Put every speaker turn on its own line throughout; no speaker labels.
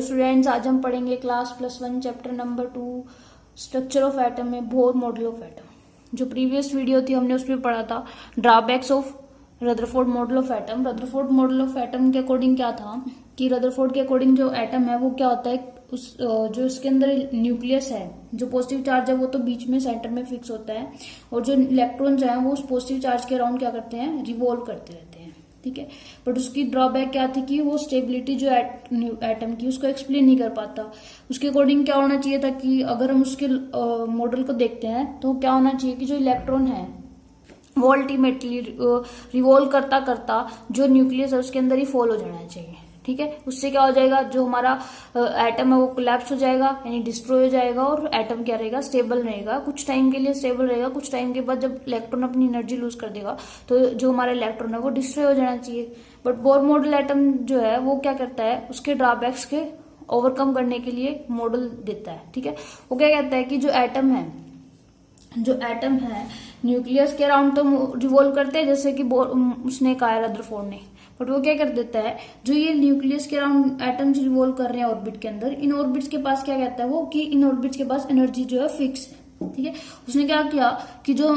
Students, आज हम पढ़ेंगे class +1 chapter number 2 structure of atom में बोर मॉडल ऑफ एटम। जो प्रीवियस वीडियो थी हमने उसमें पढ़ा था drawbacks of Rutherford model of atom. Rutherford model of atom के अकॉर्डिंग क्या था कि रदरफोर्ड के अकॉर्डिंग जो एटम है वो क्या होता है, उस जो इसके अंदर न्यूक्लियस है, जो पॉजिटिव चार्ज है वो तो बीच में सेंटर में फिक्स होता है, और जो इलेक्ट्रॉन्स हैं वो उस पॉजिटिव चार्ज के अराउंड क्या करते हैं, रिवॉल्व करते रहते हैं। ठीक है, बट उसकी ड्रॉबैक क्या थी कि वो स्टेबिलिटी जो एटम की उसको एक्सप्लेन नहीं कर पाता। उसके अकॉर्डिंग क्या होना चाहिए था कि अगर हम उसके मॉडल को देखते हैं तो क्या होना चाहिए कि जो इलेक्ट्रॉन है वो अल्टीमेटली रिवॉल्व करता करता जो न्यूक्लियस है उसके अंदर ही फॉल हो जाना चाहिए। ठीक है, उससे क्या हो जाएगा, जो हमारा एटम है वो कोलैप्स हो जाएगा, यानी डिस्ट्रॉय हो जाएगा, और एटम क्या रहेगा, स्टेबल रहेगा। कुछ टाइम के लिए स्टेबल रहेगा, कुछ टाइम के बाद जब इलेक्ट्रॉन अपनी एनर्जी लूज कर देगा तो जो हमारा इलेक्ट्रॉन है वो डिस्ट्रॉय हो जाना चाहिए। बट बोर मॉडल एटम जो है वो क्या करता है, उसके ड्रॉबैक्स के ओवरकम करने के लिए मॉडल देता है। ठीक है, वो क्या कहता है कि जो एटम है न्यूक्लियस के अराउंड तो रिवॉल्व करते हैं, जैसे कि उसने कहा है रदरफोर्ड ने, बट वो क्या कर देता है, जो ये न्यूक्लियस के अराउंड एटम्स रिवॉल्व कर रहे हैं ऑर्बिट के अंदर, इन ऑर्बिट्स के पास क्या कहता है वो कि इन ऑर्बिट्स के पास एनर्जी जो है फिक्स है। ठीक है, उसने क्या किया कि जो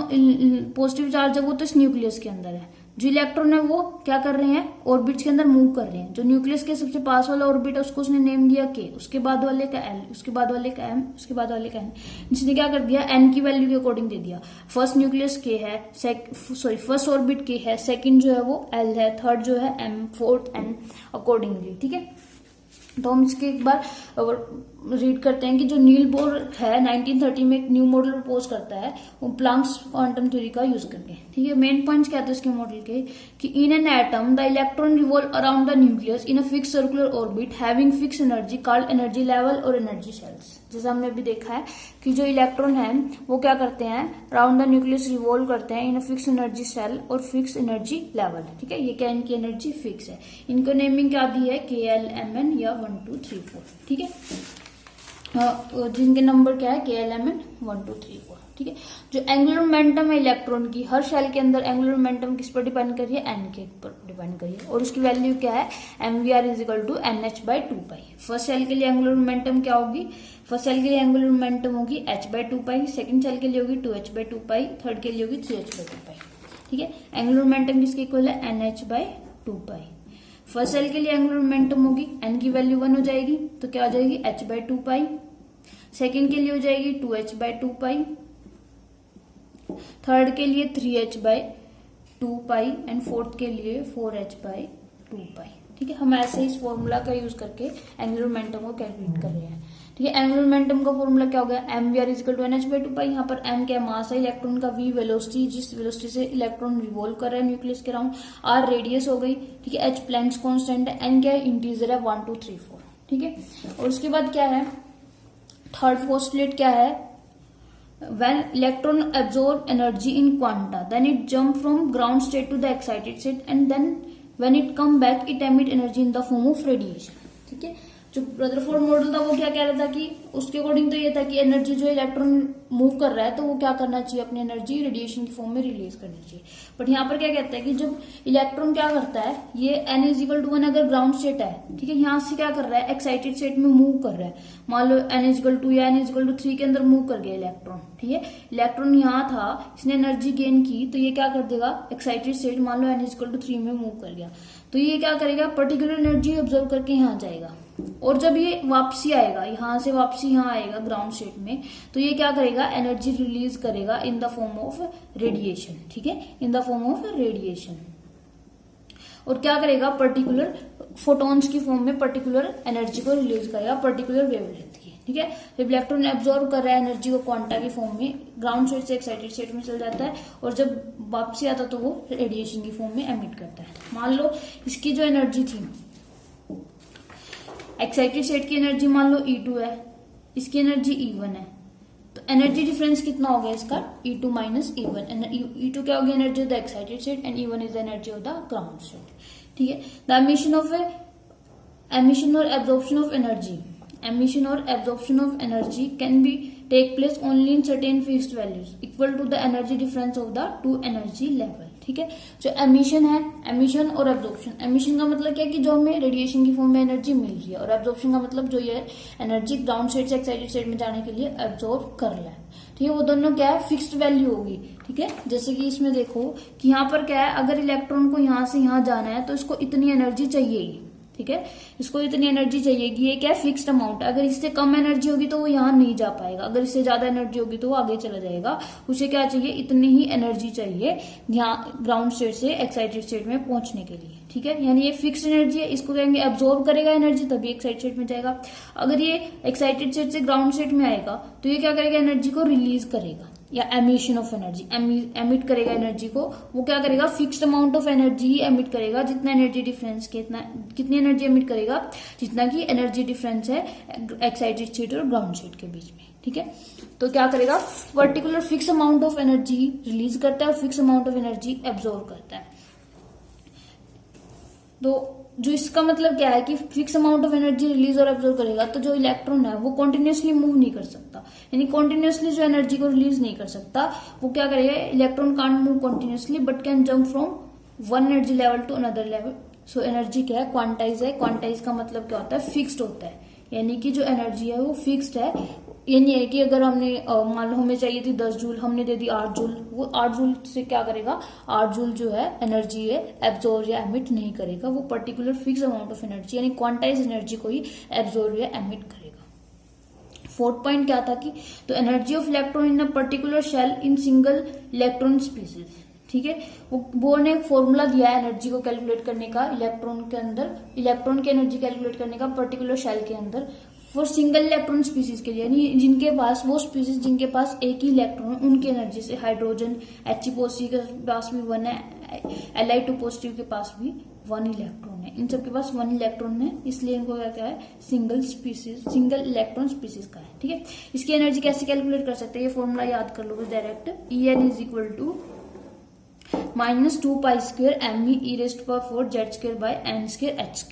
पॉजिटिव चार्ज है वो तो इस न्यूक्लियस के अंदर है, जो इलेक्ट्रॉन है वो क्या कर रहे हैं, ऑर्बिट्स के अंदर मूव कर रहे हैं। जो न्यूक्लियस के सबसे पास वाला ऑर्बिट है उसको उसने नेम दिया के, उसके बाद वाले का एल, उसके बाद वाले का एम, उसके बाद वाले का एन। इसने क्या कर दिया, एन की वैल्यू के अकॉर्डिंग दे दिया। फर्स्ट न्यूक्लियस के है, फर्स्ट ऑर्बिट के है, सेकंड जो है वो एल है, थर्ड जो है एम, फोर्थ एन, अकॉर्डिंगली। ठीक है, तो हम इसके एक बार रीड करते हैं कि जो नील बोर है 1930 में एक न्यू मॉडल प्रपोज करता है वो प्लांक्स क्वांटम थ्योरी का यूज करके। ठीक है, मेन पॉइंट्स क्या थे इसके मॉडल के कि in an atom the electron revolve around the nucleus in a fix circular orbit having fix energy called energy level और एनर्जी शेल्स। जैसे हमने भी देखा है कि जो इलेक्ट्रॉन है वो क्या करते हैं, अराउंड द न्यूक्लियस रिवॉल्व करते हैं इन अ फिक्स एनर्जी शेल और फिक्स एनर्जी लेवल। ठीक है, ये क्या इनकी एनर्जी फिक्स है। इनको नेमिंग क्या दी है, KL, MN या 1 2 3 4। ठीक है, जिनके नंबर क्या है KL, MN 1 2 3 4। ठीक है, जो एंगुलर मोमेंटम है इलेक्ट्रॉन की, हर शेल के अंदर एंगुलर मोमेंटम किस पर डिपेंड कर रही है, N के ऊपर डिपेंड कर रही है, और उसकी वैल्यू क्या है, mvr = NH/2π। फर्स्ट शेल के लिए एंगुलर मोमेंटम क्या होगी, फर्स्ट शेल के लिए एंगुलर मोमेंटम होगी h/2π, सेकंड शेल के लिए होगी 2h/2π, थर्ड के लिए होगी 3h/2π। ठीक है, एंगुलर मोमेंटम किसके इक्वल है, NH/2π। फर्स्ट शेल के लिए एंगुलर मोमेंटम होगी, n की वैल्यू 1 हो जाएगी तो क्या हो जाएगी, h/2π। सेकंड के लिए हो जाएगी 2h/2π, थर्ड के लिए 3h/2π एंड फोर्थ के लिए 4h/2π। ठीक है, हम ऐसे इस फॉर्मूला का यूज करके एंगुलर मोमेंटम को कैलकुलेट कर रहे हैं। ठीक है, एंगुलर मोमेंटम का फॉर्मूला क्या हो गया, mvr = NH/2π। यहाँ पर m क्या मास है इलेक्ट्रॉन का, v वेलोसिटी, जिस वेलोसिटी से इलेक्ट्रॉन रिवॉल्व कर रहा है न्यूक्लियस के अराउंड, r रेडियस हो गई। ठीक है, h प्लैंक्स कांस्टेंट है, n क्या है, इंटीजर है 1 2 3 4। ठीक है, और उसके बाद क्या है, थर्ड पोस्टुलेट क्या है, when electron absorb energy in quanta then it jump from ground state to the excited state and then when it come back it emit energy in the form of radiation। ठीक है, जो Rutherford model था वो क्या कह रहा था कि उसके अकॉर्डिंग तो ये था कि एनर्जी जो इलेक्ट्रॉन मूव कर रहा है तो वो क्या करना चाहिए, अपनी एनर्जी रेडिएशन की फॉर्म में रिलीज करनी चाहिए। बट यहाँ पर क्या कहता है कि जब इलेक्ट्रॉन क्या करता है, ये n = 1 अगर ग्राउंड स्टेट है, ठीक है, यहाँ से क्या कर रहा है, एक्साइटेड स्टेट में मूव कर रहा है। मान लो n = 2 या n = 3 के अंदर मूव कर गया इलेक्ट्रॉन। ठीक है, इलेक्ट्रॉन यहाँ था, इसने एनर्जी गेन की तो ये क्या कर देगा, एक्साइटेड स्टेट मान लो n = 3 में मूव कर गया तो ये क्या करेगा, पर्टिकुलर एनर्जी ऑब्जर्व करके यहाँ जाएगा, और जब ये वापसी आएगा, यहाँ से वापसी यहाँ आएगा ग्राउंड स्टेट में, तो ये क्या करेगा, एनर्जी रिलीज करेगा in the form of radiation. ठीक है, in the form of radiation, और क्या करेगा, पर्टिकुलर फोटॉन्स की फॉर्म में पर्टिकुलर एनर्जी को रिलीज करेगा, पर्टिकुलर वेवलेंथ की। ठीक है, जब इलेक्ट्रॉन एब्जॉर्व कर रहा है एनर्जी को क्वांटा की फॉर्म में, ग्राउंड स्टेट से एक्साइटेड स्टेट में चल जाता है, और जब वापसी आता तो वो रेडिएशन की फॉर्म में एमिट करता है। मान लो इसकी जो एनर्जी थी, एक्साइटेड स्टेट की एनर्जी मान लो E2 है, इसकी एनर्जी E1 है, तो एनर्जी डिफरेंस कितना हो गया इसका, E2 - E1। E2 क्या होगी, energy of the excited state, and E1 is the energy of the ground state. ठीक है, द emission और absorption of energy can be take place only in certain fixed values equal to the energy difference of the two energy level। ठीक है। जो emission है, emission और absorption, emission का मतलब क्या है कि जो हमें रेडिएशन की फॉर्म में एनर्जी मिल रही है, और एब्जॉर्प्शन का मतलब जो ये एनर्जी ग्राउंड स्टेट से एक्साइटेड स्टेट में जाने के लिए एब्जॉर्ब कर रहा है, ठीक है। वो दोनों क्या है, फिक्स्ड वैल्यू होगी, ठीक है। जैसे कि इसमें देखो कि यहाँ पर क्या है, अगर इलेक्ट्रॉन को यहाँ से यहाँ जाना है तो इसको इतनी एनर्जी चाहिएगी, ठीक है। इसको इतनी एनर्जी चाहिएगी, ये क्या है, फिक्स्ड अमाउंट। अगर इससे कम एनर्जी होगी तो वो यहाँ नहीं जा पाएगा, अगर इससे ज्यादा एनर्जी होगी तो वो आगे चला जाएगा। उसे क्या चाहिए, इतनी ही एनर्जी चाहिए यहाँ ग्राउंड स्टेट से एक्साइटेड स्टेट में पहुंचने के लिए, ठीक है। यानी ये फिक्स्ड एनर्जी है, इसको कहेंगे एब्जॉर्ब करेगा एनर्जी, तभी एक्साइटेड स्टेट में जाएगा। अगर ये एक्साइटेड स्टेट से ग्राउंड स्टेट में आएगा तो ये क्या करेगा, एनर्जी को रिलीज करेगा, या एमिशन ऑफ एनर्जी, एमिट करेगा एनर्जी को। वो क्या करेगा, fixed amount of energy he emit करेगा, जितना एनर्जी डिफरेंस के इतना, कितनी एनर्जी एमिट करेगा, जितना की एनर्जी डिफरेंस है एक्साइटेड स्टेट और ग्राउंड स्टेट के बीच में, ठीक है। तो क्या करेगा, particular fix amount of energy release करता है और fix amount of energy absorb करता है। तो जो इसका मतलब क्या है कि fix amount of energy release और एब्जॉर्ब करेगा, तो जो इलेक्ट्रॉन है वो कॉन्टिन्यूसली मूव नहीं कर सकता, यानी कॉन्टिन्यूसली जो एनर्जी को रिलीज नहीं कर सकता। वो क्या करेगा, electron can't move continuously but can jump from one energy level to another level. So energy क्या है, क्वांटाइज है। क्वांटाइज का मतलब क्या होता है, फिक्स्ड होता है, यानी कि जो एनर्जी है वो फिक्स्ड है। ये नहीं है कि अगर हमने मान लो हमें चाहिए थी 10 जूल, हमने दे दी 8 जूल, वो 8 जूल से क्या करेगा, 8 जूल जो है एनर्जी है एब्जॉर्ब या एमिट नहीं करेगा। वो particular fix amount of energy यानी क्वांटाइज एनर्जी को ही एब्जॉर्ब या एमिट करेगा। फोर्थ पॉइंट क्या था कि तो energy of electron in a particular shell in single electron species, ठीक है। वो ने एक फॉर्मूला दिया है एनर्जी को कैलकुलेट करने का इलेक्ट्रॉन के अंदर, इलेक्ट्रॉन की एनर्जी कैलकुलेट करने का पर्टिकुलर शेल के अंदर फॉर सिंगल इलेक्ट्रॉन स्पीसीज के लिए, यानी जिनके पास, वो स्पीसीज जिनके पास एक ही इलेक्ट्रॉन, उनकी एनर्जी से। हाइड्रोजन He पॉजिटिव के पास भी 1 है, Li2 पॉजिटिव के पास भी 1 इलेक्ट्रॉन है, इन सबके पास 1 इलेक्ट्रॉन है, इसलिए इनको क्या है, single species, single electron species का है, ठीक है। इसकी एनर्जी कैसे कैलकुलेट कर सकते हैं, ये फॉर्मूला याद कर लो direct, En is equal to -2π² me e⁴ z² by n² h²,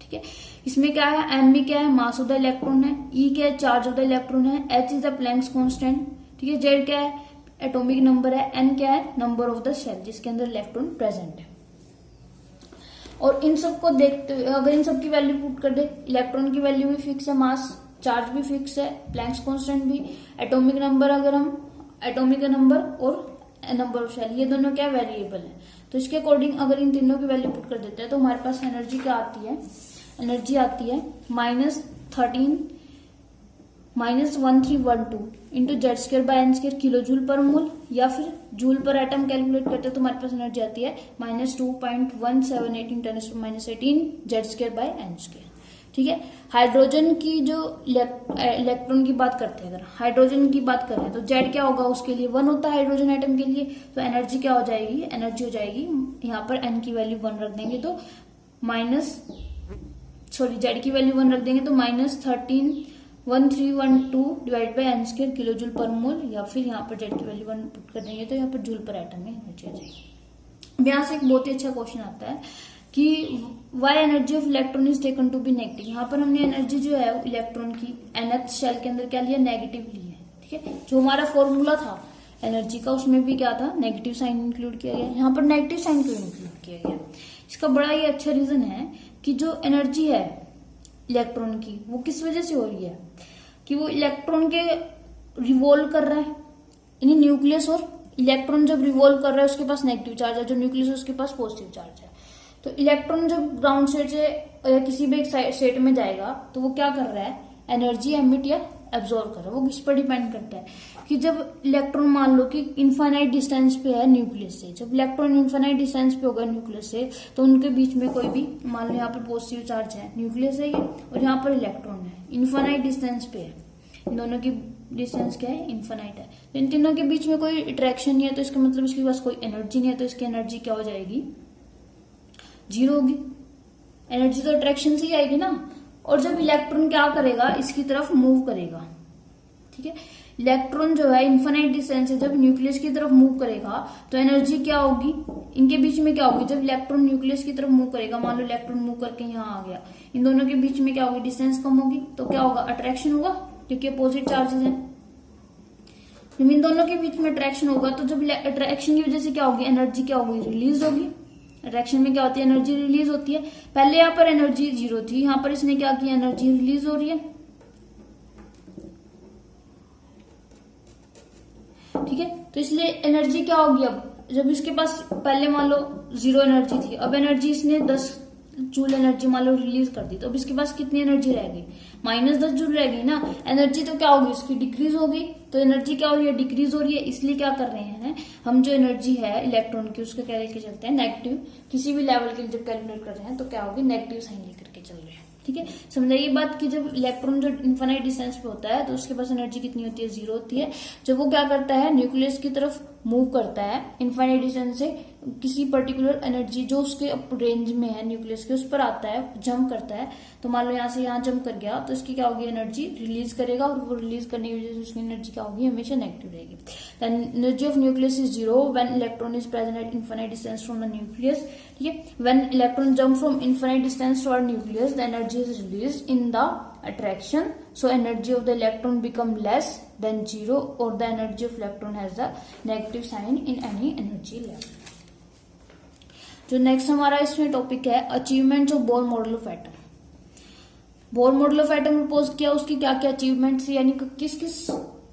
ठीक है। इसमें क्या है, एम में क्या है, मास ऑफ द इलेक्ट्रॉन है, ई क्या है, चार्ज ऑफ द इलेक्ट्रॉन है, H is the Planck's constant, ठीक है, जेड क्या है, एटॉमिक नंबर है, एन क्या है, नंबर ऑफ द शेल जिसके अंदर इलेक्ट्रॉन प्रेजेंट है। और इन सबको देखते हुए अगर इन सब की वैल्यू पुट कर दे, इलेक्ट्रॉन की वैल्यू भी फिक्स है, मास चार्ज भी फिक्स है, प्लैंक्स कांस्टेंट भी, एटॉमिक नंबर, अगर हम एटॉमिक नंबर और नंबर ऑफ शेल, ये दोनों क्या वेरिएबल है। तो इसके अकॉर्डिंग अगर इन तीनों की वैल्यू पुट कर देते हैं तो हमारे पास एनर्जी क्या आती है, एनर्जी आती है -1312 into Z² by n² kilo joule पर मोल, या फिर जूल पर एटम कैलकुलेट करते हैं तो हमारे पास एनर्जी आती है -2.178 × 10⁻18 Z² बाय n², ठीक है। हाइड्रोजन की जो इलेक्ट्रॉन की बात करते हैं, अगर हाइड्रोजन की बात करें तो जेड क्या होगा, उसके लिए 1 होता है हाइड्रोजन एटम के लिए, तो एनर्जी क्या हो जाएगी, एनर्जी हो जाएगी, यहाँ पर एन की वैल्यू 1 रख देंगे तो जेड की वैल्यू 1 रख देंगे तो -1312 divide by n² kilo joule पर मोल, या फिर यहाँ पर जेड की वैल्यू 1 पुट कर देंगे तो यहाँ पर जूल पर एटम में एनर्जी आ जाएगी। यहाँ से एक बहुत ही अच्छा क्वेश्चन आता है कि why energy of electron is taken to be negative. यहाँ पर हमने एनर्जी जो है इलेक्ट्रॉन की nth शेल के अंदर क्या लिया, नेगेटिव ली है, ठीक है। जो हमारा फॉर्मूला था एनर्जी का उसमें भी क्या था, नेगेटिव साइन इंक्लूड किया गया, यहाँ पर नेगेटिव साइन क्यों इंक्लूड किया गया, इसका बड़ा ही अच्छा रीजन है कि जो एनर्जी है इलेक्ट्रॉन की वो किस वजह से हो रही है, कि वो इलेक्ट्रॉन के रिवॉल्व कर रहा है, यानी न्यूक्लियस, और इलेक्ट्रॉन जब रिवॉल्व कर रहा है उसके पास नेगेटिव चार्ज है, जो न्यूक्लियस है उसके पास पॉजिटिव चार्ज है। तो इलेक्ट्रॉन जब ग्राउंड स्टेट से या किसी भी एक स्टेट में जाएगा तो वो क्या कर रहा है, एनर्जी एमिट या एब्जॉर्ब कर रहा है। वो किस पर डिपेंड करता है कि जब इलेक्ट्रॉन मान लो कि इन्फाइनाइट डिस्टेंस पे है न्यूक्लियस से, जब इलेक्ट्रॉन इन्फाइनाइट डिस्टेंस पे होगा न्यूक्लियस से तो उनके बीच में कोई भी, मान लो यहाँ पर पॉजिटिव चार्ज है, न्यूक्लियस है ये, और यहाँ पर इलेक्ट्रॉन है, इन्फाइनाइट डिस्टेंस पे है, इन दोनों की डिस्टेंस क्या है, इन्फाइनाइट है। तो इन तीनों के बीच में कोई अट्रैक्शन नहीं है, तो इसका मतलब इसके पास कोई एनर्जी नहीं है, तो इसकी एनर्जी क्या हो जाएगी, 0 होगी। एनर्जी तो अट्रैक्शन से ही आएगी ना। और जब इलेक्ट्रॉन क्या करेगा, इसकी तरफ मूव करेगा, ठीक है। इलेक्ट्रॉन जो है इन्फिनिट डिस्टेंस से जब न्यूक्लियस की तरफ मूव करेगा तो एनर्जी क्या होगी, इनके बीच में क्या होगी, जब इलेक्ट्रॉन न्यूक्लियस की तरफ मूव करेगा, मान लो इलेक्ट्रॉन मूव करके यहाँ आ गया, इन दोनों के बीच में क्या होगी, डिस्टेंस कम होगी, तो क्या होगा, अट्रैक्शन होगा, क्योंकि अपोजिट चार्जेस हैं। जब इन दोनों के बीच में अट्रैक्शन होगा तो जब अट्रैक्शन की वजह से क्या होगी, एनर्जी क्या होगी, रिलीज होगी। अट्रैक्शन में क्या होती है, एनर्जी रिलीज होती है। पहले यहाँ पर एनर्जी 0 थी, यहाँ पर इसने क्या किया, एनर्जी रिलीज हो रही है। ठीक है, तो इसलिए एनर्जी क्या होगी, अब जब इसके पास पहले मान लो 0 एनर्जी थी, अब एनर्जी इसने 10 जूल एनर्जी मान लो रिलीज कर दी, तो अब इसके पास कितनी एनर्जी रहेगी, -10 जूल रहेगी ना। एनर्जी तो क्या होगी, उसकी डिक्रीज होगी। तो एनर्जी क्या हो रही है, डिक्रीज हो रही है। इसलिए क्या कर रहे हैं हम, जो एनर्जी है इलेक्ट्रॉन की उसको क्या लेके चलते हैं, नेगेटिव। किसी भी लेवल के लिए जब कैलकुलेट कर रहे हैं तो क्या होगी, नेगेटिव साइन लेकर के चल रहे हैं। ठीक है, समझाइए बात कि जब इलेक्ट्रॉन जो इनफाइनाइट डिस्टेंस पे होता है तो उसके पास एनर्जी कितनी होती है, 0 होती है। जब वो क्या करता है, न्यूक्लियस की तरफ मूव करता है इनफाइनाइट डिस्टेंस से, किसी पर्टिकुलर एनर्जी जो उसके रेंज में है न्यूक्लियस के, उस पर आता है, जंप करता है। तो मान लो यहाँ से यहाँ जंप कर गया तो इसकी क्या होगी, एनर्जी रिलीज करेगा, और वो रिलीज करने की वजह से उसकी एनर्जी क्या होगी, हमेशा नेगेटिव रहेगी। Energy of nucleus is 0 when electron is present at infinite distance from the nucleus. ठीक है, when electron jump from infinite distance toward nucleus the energy is release in the attraction, so energy of the electron become less than 0 or the energy of electron has the negative sign in any energy level। जो next हमारा इसमें topic है, achievements of Bohr model of atom. Bohr model of atom propose किया, उसकी क्या क्या achievements, यानी किस किस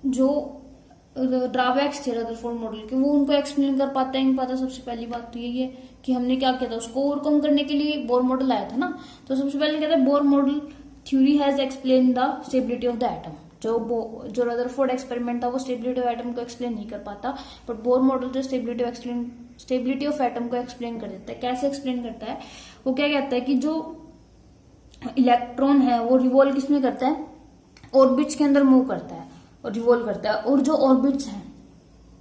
जो ड्रॉबैक्स थे रदरफोर्ड मॉडल के, वो उनको एक्सप्लेन कर पाता है नहीं पाता। सबसे पहली बात तो यही है कि हमने क्या किया था, उसको ओवरकम करने के लिए बोर मॉडल आया था ना। तो सबसे पहले कहते हैं Bohr model theory has explain the stability of the atom. जो रदरफोर्ड एक्सपेरिमेंट था वो स्टेबिलिटी ऑफ एटम को एक्सप्लेन नहीं कर पाता, बट बोर मॉडल जो स्टेबिलिटी ऑफ एटम को एक्सप्लेन कर देता है। कैसे एक्सप्लेन करता है, वो क्या कहता है कि जो इलेक्ट्रॉन है वो रिवॉल्व किसमें करता है, ऑर्बिट्स के अंदर मूव करता है और रिवॉल्व करता है, और जो ऑर्बिट्स हैं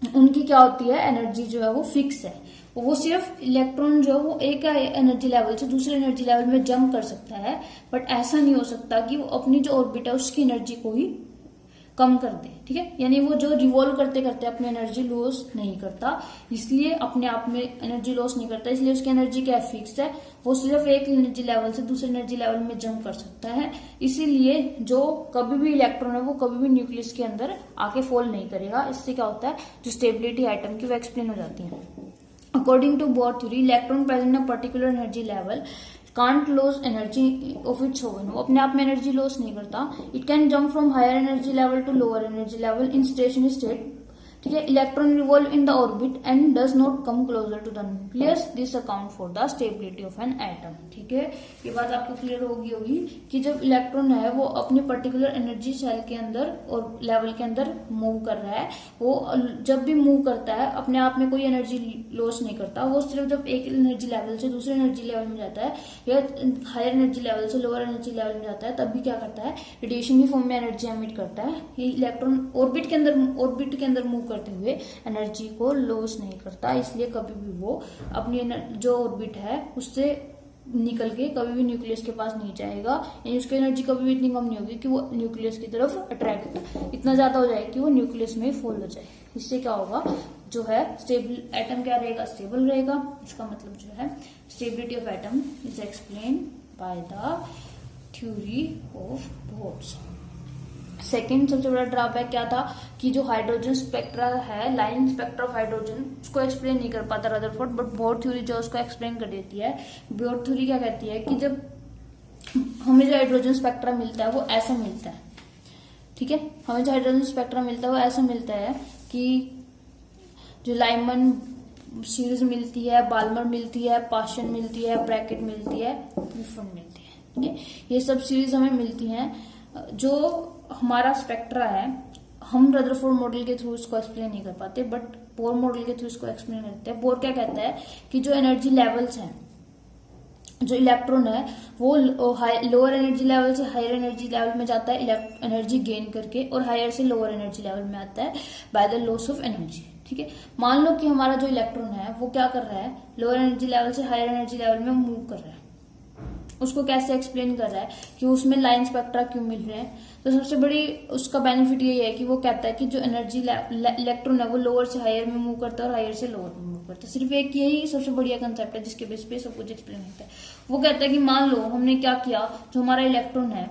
उनकी क्या होती है, एनर्जी जो है वो फिक्स है। वो सिर्फ इलेक्ट्रॉन जो है वो एक एनर्जी लेवल से दूसरे एनर्जी लेवल में जंप कर सकता है, बट ऐसा नहीं हो सकता कि वो अपनी जो ऑर्बिट है उसकी एनर्जी को ही कम कर दे। ठीक है, यानी वो जो रिवॉल्व करते करते अपनी एनर्जी लॉस नहीं करता, इसलिए अपने आप में एनर्जी लॉस नहीं करता, इसलिए उसकी एनर्जी क्या फिक्स्ड है। वो सिर्फ एक एनर्जी लेवल से दूसरे एनर्जी लेवल में जंप कर सकता है, इसीलिए जो कभी भी इलेक्ट्रॉन है वो कभी भी न्यूक्लियस के अंदर आके फॉल नहीं करेगा। इससे क्या होता है, जो स्टेबिलिटी एटम की वो एक्सप्लेन हो जाती है। According to Bohr theory, electron present in particular energy level can't loss energy of its own. वो अपने आप में एनर्जी लॉस नहीं करता। It can jump from higher energy level to lower energy level in stationary state. ठीक है, electron revolve in the orbit and does not come closer to the nucleus, this account for the stability of an atom. ठीक है, ये बात आपको clear होगी कि जब इलेक्ट्रॉन है वो अपने पर्टिकुलर एनर्जी सेल के अंदर और लेवल के अंदर मूव कर रहा है, वो जब भी मूव करता है अपने आप में कोई एनर्जी लॉस नहीं करता। वो सिर्फ जब एक एनर्जी लेवल से दूसरे एनर्जी लेवल में जाता है या हायर एनर्जी लेवल से लोअर एनर्जी लेवल में जाता है, तब भी क्या करता है, रेडिएशन की फॉर्म में एनर्जी एमिट करता है। ये इलेक्ट्रॉन ऑर्बिट के अंदर मूव करते हुए एनर्जी को लॉस नहीं करता, इसलिए कभी भी वो अपनी जो ऑर्बिट है उससे निकल के कभी भी न्यूक्लियस के पास नहीं जाएगा, यानी उसकी एनर्जी कभी भी इतनी कम नहीं होगी कि वो न्यूक्लियस की तरफ अट्रैक्ट इतना ज्यादा हो जाए कि वो न्यूक्लियस में फॉल हो जाए। इससे क्या होगा, जो है स्टेबल एटम क्या रहेगा, स्टेबल रहेगा। इसका मतलब जो है stability of atom is explain by the theory of bourse. Second सबसे बड़ा ड्रॉबैक क्या था कि जो हाइड्रोजन स्पेक्ट्रा है, लाइन स्पेक्ट्रा ऑफ हाइड्रोजन, उसको एक्सप्लेन नहीं कर पाता रदरफोर्ड, बट बोर थ्योरी जो उसको एक्सप्लेन कर देती है। बोर थ्योरी क्या कहती है कि जब हमें जो हाइड्रोजन स्पेक्ट्रा मिलता है वो ऐसा मिलता है। ठीक है, हमें जो हाइड्रोजन स्पेक्ट्रा मिलता है वो ऐसा मिलता है कि जो लाइमन सीरीज मिलती है, बाल्मर मिलती है, पाशन मिलती है, ब्रैकेट मिलती है, विल्सन मिलती है। ठीक है, ये सब सीरीज हमें मिलती हैं। जो हमारा स्पेक्ट्रा है, हम रदरफोर्ड मॉडल के थ्रू इसको एक्सप्लेन नहीं कर पाते, बट बोर मॉडल के थ्रू इसको एक्सप्लेन करते हैं। बोर क्या कहता है कि जो एनर्जी लेवल्स हैं, जो इलेक्ट्रॉन है वो लोअर एनर्जी लेवल से हायर एनर्जी लेवल में जाता है एनर्जी गेन करके, और हायर से लोअर एनर्जी लेवल में आता है by the loss of energy. ठीक है, मान लो कि हमारा जो इलेक्ट्रॉन है वो क्या कर रहा है, लोअर एनर्जी लेवल से हायर एनर्जी लेवल में मूव कर रहा है। उसको कैसे एक्सप्लेन कर रहा है कि उसमें लाइन स्पेक्ट्रा क्यों मिल रहे हैं। तो सबसे बड़ी उसका बेनिफिट ये है कि वो कहता है कि जो एनर्जी इलेक्ट्रॉन है वो लोअर से हायर में मूव करता है और हायर से लोअर में मूव करता है। सिर्फ एक यही सबसे बढ़िया कंसेप्ट है जिसके बेस पे सब कुछ एक्सप्लेन होता है। वो कहता है कि मान लो हमने क्या किया, जो हमारा इलेक्ट्रॉन है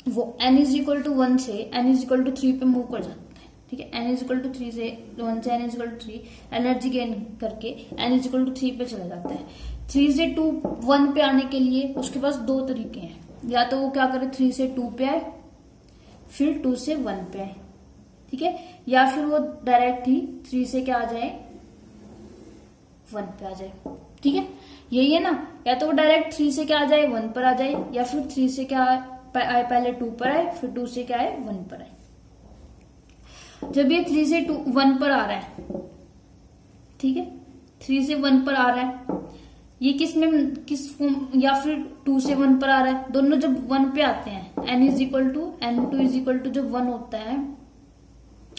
वो n = 1 से n = 3 पे मूव कर जाता है। ठीक है। n इज इक्वल टू 3 से 1 से n is equal to 3 energy gain करके n इज इक्वल टू 3 पे चला जाता है। 3 से 2 1 पे आने के लिए उसके पास दो तरीके हैं, या तो वो क्या करे 3 से 2 पे आए फिर 2 से 1 पे आए, ठीक है, या फिर वो डायरेक्ट ही 3 से क्या आ जाए 1 पे आ जाए, ठीक है, यही है ना। या तो वो डायरेक्ट 3 से क्या आ जाए 1 पर आ जाए, या फिर 3 से क्या आए पहले 2 पर आए फिर 2 से क्या आए 1 पर आए। जब ये 3 से 1 पर आ रहा है, ठीक है, 3 से 1 पर आ रहा है, ये किस फॉर्म, या फिर 2 से 1 पर आ रहा है, दोनों जब 1 पे आते हैं n is equal to n2 is equal to जब 1 होता है,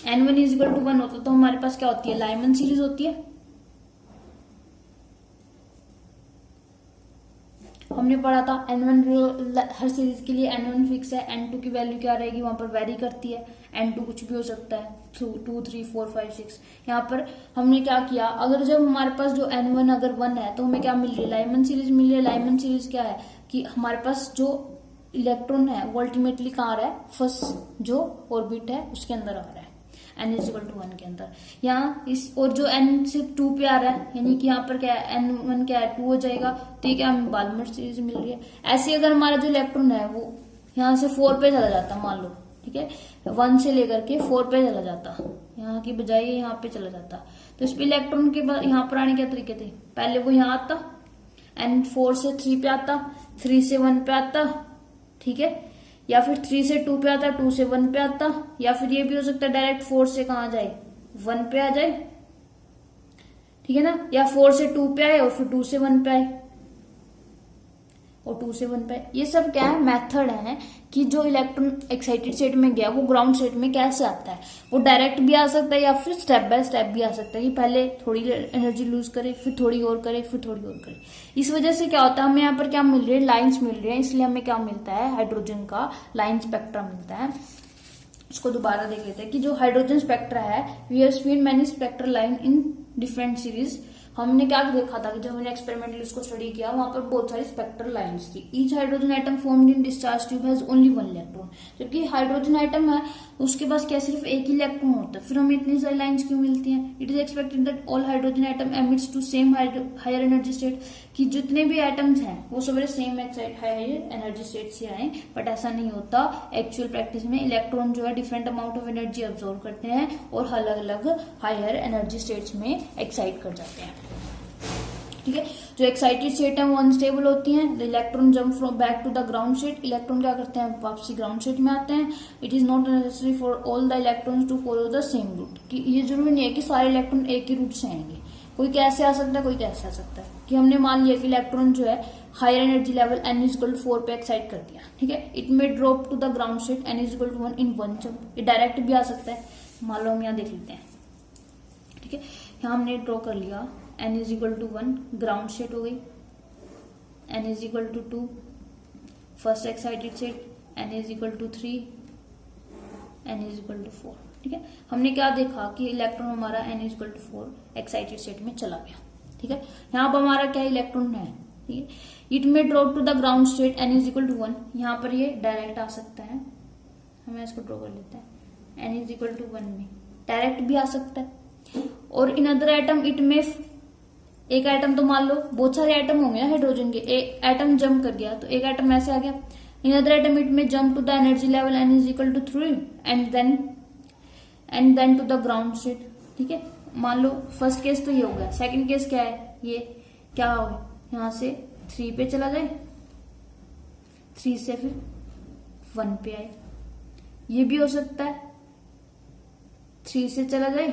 n1 इज इक्वल टू 1 होता है, तो हमारे पास क्या होती है लाइमन सीरीज होती है। हमने पढ़ा था n1 हर सीरीज के लिए n1 फिक्स है, n2 की वैल्यू क्या रहेगी वहां पर वेरी करती है, n2 कुछ भी हो सकता है 2 3 4 5 6। यहाँ पर हमने क्या किया, अगर जब हमारे पास जो n1 अगर 1 है तो हमें क्या मिल रही है लाइमन सीरीज मिल रही है। लाइमन सीरीज क्या है कि हमारे पास जो इलेक्ट्रॉन है वो अल्टीमेटली कहाँ आ रहा है, फर्स्ट जो ऑर्बिट है उसके अंदर आ रहा है n इज इक्वल टू 1 के अंदर। यहाँ इस और जो n से 2 पे आ रहा है, यानी कि यहाँ पर क्या है n1 क्या है 2 हो जाएगा, तो ये क्या हमें बाल्मर सीरीज मिल रही है। ऐसे अगर हमारा जो इलेक्ट्रॉन है वो यहाँ से 4 पे चला जाता मान लो, ठीक है, 1 से लेकर के 4 पे चला जाता, यहाँ की बजाय यहाँ पे चला जाता, तो इस पे इलेक्ट्रॉन के बाद यहाँ पर आने के तरीके थे, पहले वो यहाँ आता n 4 से 3 पे आता, 3 से 1 पे आता, ठीक है, या फिर 3 से 2 पे आता, 2 से 1 पे आता, या फिर ये भी हो सकता है डायरेक्ट 4 से कहाँ आ जाए 1 पे आ जाए, ठीक है ना, या 4 से 2 पे आए और फिर 2 से 1 पे आए और 2 से 1 पे आए। ये सब क्या है मेथड है कि जो इलेक्ट्रॉन एक्साइटेड स्टेट में गया वो ग्राउंड स्टेट में कैसे आता है। वो डायरेक्ट भी आ सकता है या फिर स्टेप बाय स्टेप भी आ सकता है कि पहले थोड़ी एनर्जी लूज करे फिर थोड़ी और करे फिर थोड़ी और करे। इस वजह से क्या होता है हमें यहाँ पर क्या मिल रही है लाइन्स मिल रही है, इसलिए हमें क्या मिलता है हाइड्रोजन का लाइन स्पेक्ट्रा मिलता है। इसको दोबारा देख लेते हैं कि जो हाइड्रोजन स्पेक्ट्रा है we have seen many spectral line in different series. हमने क्या देखा था कि जब हमने एक्सपेरिमेंटली उसको स्टडी किया वहां पर बहुत सारी स्पेक्ट्रल लाइंस थी। Each hydrogen atom formed in discharge tube has only 1 electron. जबकि हाइड्रोजन एटम है उसके पास क्या सिर्फ एक ही इलेक्ट्रॉन होता है, फिर हमें इतनी सारी लाइंस क्यों मिलती हैं। It is expected that all hydrogen atom emits to same higher energy state, कि जितने भी एटम्स हैं वो सवेरे सेम हायर एनर्जी स्टेट से आए, बट ऐसा नहीं होता। एक्चुअल प्रैक्टिस में इलेक्ट्रॉन जो है different amount of energy absorb करते हैं और अलग अलग हायर एनर्जी स्टेट्स में एक्साइट कर जाते हैं, ठीक है। जो एक्साइटेड स्टेट है वो अनस्टेबल होती हैं। The electron jump from back to the ground state, electron क्या करते हैं वापसी ग्राउंड स्टेट में आते हैं। It is not necessary for all the electrons to follow the same route, कि ये जरूरी नहीं है कि सारे इलेक्ट्रॉन एक ही रूट से आएंगे, कोई कैसे आ सकता है कोई कैसे आ सकता है। कि हमने मान लिया कि इलेक्ट्रॉन जो है higher energy level n is equal to 4 पे एक्साइट कर दिया, ठीक है। It may drop to the ground state n is equal to 1 in 1 jump. ये डायरेक्ट भी आ सकता है, मान लो हम यहाँ देख लेते हैं, ठीक है। यहाँ हमने ड्रॉ कर लिया n is equal to 1 ground state हो गई, n is equal to 2 first excited state, n is equal to 3, n is equal to 4, ठीक है। हमने क्या देखा कि इलेक्ट्रॉन हमारा n is equal to 4 excited state में चला गया, ठीक है। यहाँ पर हमारा क्या इलेक्ट्रॉन है, ठीक है। It may drop to the ground state n is equal to 1, यहाँ पर ये डायरेक्ट आ सकता है, हमें इसको ड्रॉ कर लेते हैं। n इज इक्वल टू 1 में डायरेक्ट भी आ सकता है। और इन अदर एटम इट में एक एटम तो मान लो बहुत सारे एटम होंगे ना हाइड्रोजन के, एक एटम जंप कर गया तो एक एटम ऐसे आ गया। In other atom it may jump to the energy level n is equal to 3 and then to the ground state, ठीक है। मान लो फर्स्ट केस तो ये हो गया, सेकंड केस क्या है, ये क्या हो यहाँ से 3 पे चला जाए, 3 से फिर 1 पे आए, ये भी हो सकता है 3 से चला जाए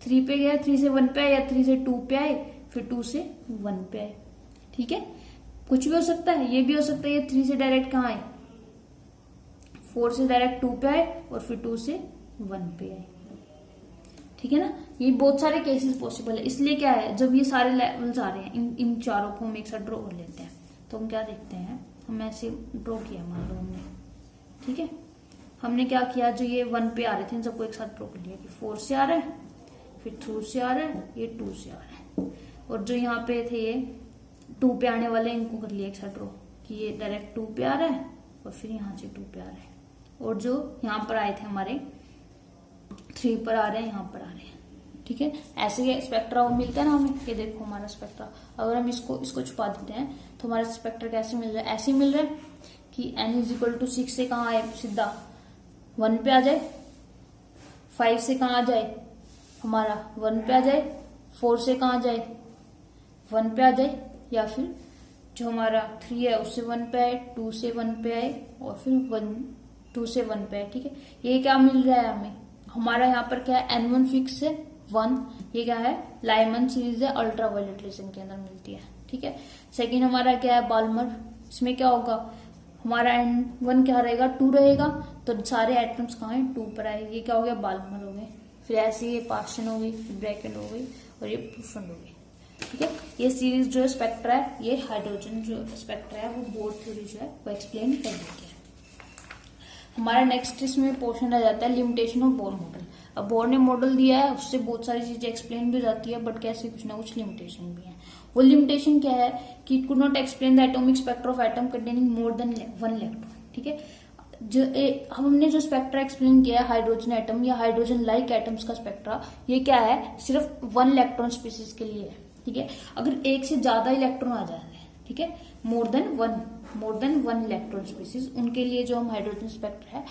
3 पे गया, 3 से 1 पे आए, या 3 से 2 पे आए फिर 2 से 1 पे आए, ठीक है। कुछ भी हो सकता है, ये भी हो सकता है ये 3 से डायरेक्ट कहाँ आए 4 से डायरेक्ट 2 पे आए और फिर 2 से 1 पे आए, ठीक है ना। ये बहुत सारे केसेस पॉसिबल है। इसलिए क्या है जब ये सारे लेवल्स आ रहे हैं इन चारों को हम एक साथ ड्रॉ कर लेते हैं, तो हम क्या देखते हैं, हम ऐसे ड्रॉ किया मान लो हमने, ठीक है। हमने क्या किया जो ये 1 पे आ रहे थे इन सबको एक साथ ड्रॉ कर लिया कि 4 से आ रहा है, फिर 2 से आ रहा है, ये 2 से आ रहा है, और जो यहाँ पे थे ये 2 पे आने वाले इनको कर लिया एक साथ ड्रॉ कि ये डायरेक्ट 2 पे आ रहा है और फिर यहाँ से 2 पे आ रहा है। और जो यहाँ पर आए थे हमारे 3 पर आ रहे हैं, यहाँ पर आ रहे हैं, ठीक है। ऐसे स्पेक्ट्रा वो मिलता है ना हमें, ये देखो हमारा स्पेक्ट्रा, अगर हम इसको छुपा देते हैं तो हमारा स्पेक्ट्रा कैसे मिल रहा है, ऐसे मिल रहा है कि n = 6 से कहाँ आए, सीधा 1 पे आ जाए, 5 से कहाँ आ जाए हमारा 1 पे आ जाए, 4 से कहाँ आ जाए 1 पे आ जाए, या फिर जो हमारा 3 है उससे 1 पे आए, 2 से 1 पे आए, और फिर 2 से 1 पे आए, ठीक है। ये क्या मिल रहा है हमें, हमारा यहाँ पर क्या है, N1 फिक्स है 1, ये क्या है, लाइमन सीरीज है, अल्ट्रावायलेट रेडिएशन के अंदर मिलती है, ठीक है। सेकेंड हमारा क्या है, बाल्मर, इसमें क्या होगा, हमारा N1 क्या रहेगा, 2 रहेगा, तो सारे एटम्स कहाँ हैं, 2 पर आए, ये क्या हो गया, बाल्मर हो गए। फिर ऐसे ये पार्शन हो गई, ब्रैकेट हो गई, और ये प्रूफन हो गई, ठीक है। ये सीरीज जो स्पेक्ट्रा है, ये हाइड्रोजन जो स्पेक्ट्रा है वो बोर थ्योरी जो है वो एक्सप्लेन कर देती है। हमारा नेक्स्ट इसमें पोर्शन आ जाता है लिमिटेशन ऑफ बोर मॉडल। अब बोर ने मॉडल दिया है, उससे बहुत सारी चीजें एक्सप्लेन भी हो जाती है, बट कैसे कुछ ना कुछ लिमिटेशन भी है। वो लिमिटेशन क्या है कि it could not explain the atomic spectra of atom containing more than 1 electron, ठीक है। हमने जो स्पेक्ट्रा एक्सप्लेन किया है हाइड्रोजन एटम या हाइड्रोजन लाइक एटम्स का स्पेक्ट्रा, ये क्या है, सिर्फ 1 इलेक्ट्रॉन स्पीसीज के लिए है, ठीक है। अगर एक से ज्यादा इलेक्ट्रॉन आ जाते हैं, ठीक है, more than one electron species, उनके लिए जो हम हाइड्रोजन स्पेक्ट्रा है,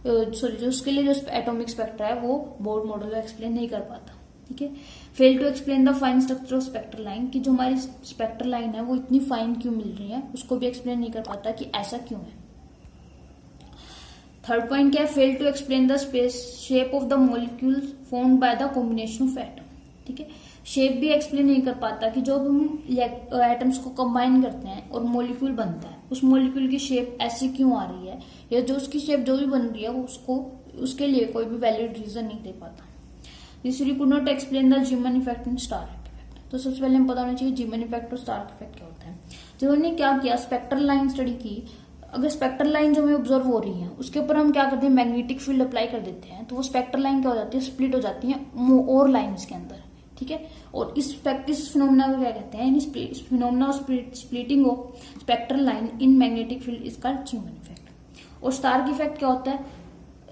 सॉरी जो उसके लिए जो एटॉमिक स्पेक्ट्रा है वो बोर मॉडल एक्सप्लेन नहीं कर पाता, ठीक है। Fail to explain the fine structure of spectral line, कि जो हमारी स्पेक्ट्रल लाइन है वो इतनी फाइन क्यों मिल रही है, उसको भी एक्सप्लेन नहीं कर पाता कि ऐसा क्यों है। थर्ड पॉइंट क्या है, fail to explain the space shape of the molecules formed by the combination of atom, ठीक है। शेप भी एक्सप्लेन नहीं कर पाता कि जब हम एटम्स को कंबाइन करते हैं और मॉलिक्यूल बनता है, उस मॉलिक्यूल की शेप ऐसी क्यों आ रही है, या जो उसकी शेप जो भी बन रही है वो उसके लिए कोई भी वैलिड रीजन नहीं दे पाता। तीसरी, could not explain the Zeeman effect and Stark effect. तो सबसे पहले हम पता होना चाहिए जीमन इफेक्ट और स्टार्क इफेक्ट क्या होता है। जब हमने क्या किया, स्पेक्ट्रल लाइन स्टडी की, अगर स्पेक्ट्रल लाइन जो हमें ऑब्जर्व हो रही है उसके ऊपर हम क्या करते हैं, मैग्नेटिक फील्ड अप्लाई कर देते हैं, तो वो स्पेक्ट्रल लाइन क्या हो जाती है, स्प्लिट हो जाती है और लाइन्स के अंदर, ठीक है। और इस फिनोमेना को क्या कहते हैं, इस phenomena of splitting of spectral line in magnetic field is called जीमन effect. और स्टार्क इफेक्ट क्या होता है,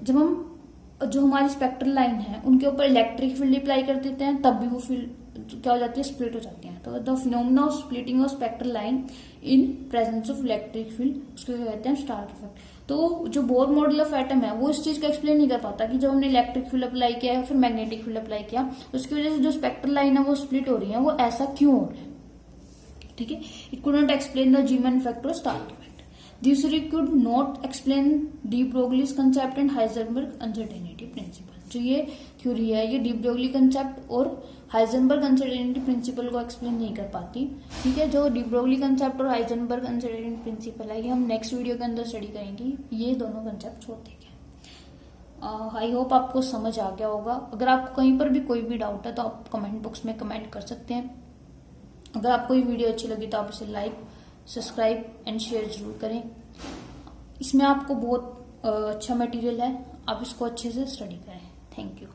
जब हम जो हमारी स्पेक्ट्रल लाइन है उनके ऊपर इलेक्ट्रिक फील्ड अप्लाई कर देते हैं, तब भी वो फील्ड क्या हो जाती है, स्प्लिट हो जाती है। तो the phenomena of splitting of spectral line in presence of electric field, उसको क्या कहते हैं, स्टार्क इफेक्ट। तो जो बोर मॉडल ऑफ एटम है वो इस चीज को एक्सप्लेन नहीं कर पाता कि जब हमने इलेक्ट्रिक फील्ड अप्लाई किया है फिर मैग्नेटिक फील्ड अप्लाई किया, उसकी वजह से जो स्पेक्ट्रल लाइन है वो स्प्लिट हो रही है, वो ऐसा क्यों हो रहा है, ठीक है। It could not explain the Zeeman effect और स्टार्क इफेक्ट। दूसरी, could not explain D Broglie's concept and Heisenberg uncertainty principle. जो ये थ्योरी है ये डी ब्रोगली कंसेप्ट और हाइजेनबर्ग अनसर्टेनिटी प्रिंसिपल को एक्सप्लेन नहीं कर पाती, ठीक है। जो डी ब्रोगली कंसेप्ट और हाइजेनबर्ग अनसर्टेनिटी प्रिंसिपल है ये हम नेक्स्ट वीडियो के अंदर स्टडी करेंगे, ये दोनों कंसेप्ट होते हैं। आई होप आपको समझ आ गया होगा। अगर आपको कहीं पर भी कोई भी डाउट है तो आप कमेंट बॉक्स में कमेंट कर सकते हैं। अगर आपको ये वीडियो अच्छी लगी तो आप इसे लाइक, सब्सक्राइब एंड शेयर जरूर करें। इसमें आपको बहुत अच्छा मटेरियल है, आप इसको अच्छे से स्टडी करें। Thank you.